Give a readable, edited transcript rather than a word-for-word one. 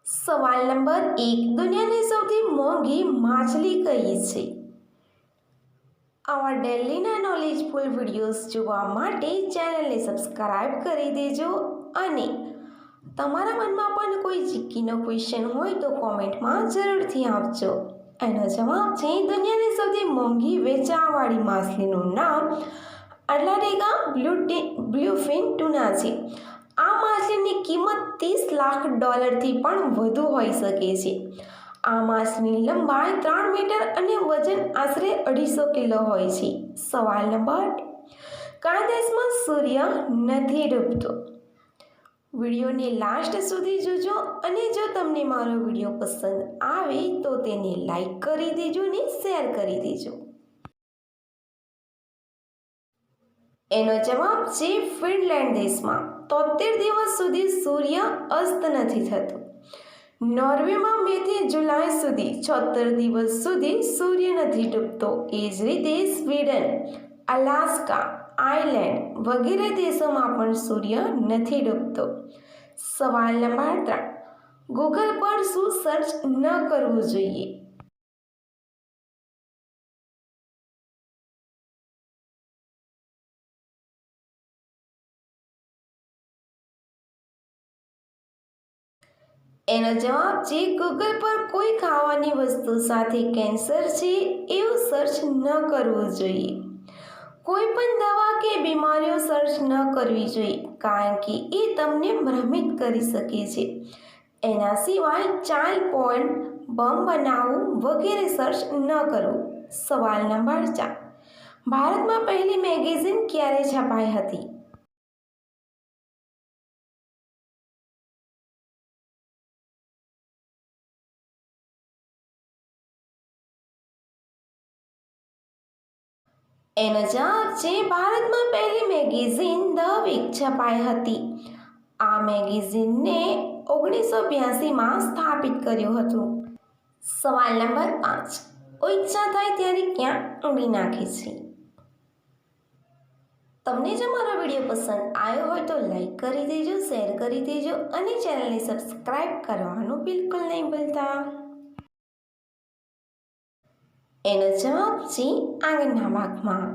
સવાલ નંબર 1, દુનિયાની સૌથી મોંઘી માછલી કઈ છે? આવા ડેલીના નોલેજફુલ વિડીયોઝ જોવા માટે ચેનલને સબસ્ક્રાઇબ કરી દેજો અને તમારા મનમાં પણ કોઈ જીકેનો ક્વેશ્ચન હોય તો કોમેન્ટમાં જરૂરથી આપજો. એનો જવાબ છે દુનિયાની સૌથી મોંઘી વેચાણવાળી માછલીનું નામ એટલાન્ટિકા બ્લુફિન ટુના છે. આ માછલીની કિંમત $30 લાખ પણ વધુ હોઈ શકે છે. આ માછલીની લંબાઈ 3 મીટર અને વજન આશરે 250 કિલો હોય છે. સવાલ નંબર 2, કયા દેશમાં સૂર્ય નથી ડૂબતો? વિડીયોને લાસ્ટ સુધી જોજો અને જો તમને મારો વિડીયો પસંદ આવે તો તેને લાઈક કરી દેજો અને શેર કરી દેજો. એનો જવાબ છે ફિનલેન્ડ દેશમાં 73 દિવસ સુધી સૂર્ય અસ્ત નથી થતો. નોર્વેમાં મે થી જુલાઈ સુધી 76 દિવસ સુધી સૂર્ય નથી ડૂબતો. એ જ રીતે સ્વીડન, અલાસ્કા, આઇલેન્ડ વગેરે દેશોમાં પણ સૂર્ય નથી ડૂબતો. સવાલ નંબર 3, ગૂગલ પર શું સર્ચ ન કરવું જોઈએ? એનો જવાબ છે ગૂગલ પર કોઈ ખાવાની વસ્તુ સાથે કેન્સર છે એવું સર્ચ ન કરવું જોઈએ. કોઈ પણ દવા કે બીમારીઓ સર્ચ ન કરવી જોઈએ કારણ કે એ તમને ભ્રમિત કરી શકે છે. એના સિવાય ચાઇલ્ડ પોર્ન, બોમ્બ બનાવવું વગેરે સર્ચ ન કરવું. સવાલ નંબર 4, ભારતમાં પહેલી મેગેઝિન ક્યારે છપાઈ હતી? એનો જવાબ છે ભારતમાં પહેલી મેગેઝિન ધ વીક છપાઈ હતી. આ મેગેઝિનને 1982માં સ્થાપિત કર્યું હતું. સવાલ નંબર 5, ઈચ્છા થાય ત્યારે ક્યાં ઊંઘી નાખે છે? તમને જો મારો વિડીયો પસંદ આવ્યો હોય તો લાઈક કરી દેજો, શેર કરી દેજો અને ચેનલને સબસ્ક્રાઇબ કરવાનું બિલકુલ નહીં ભૂલતા. એનો જવાબ છે આંગળના ભાગમાં.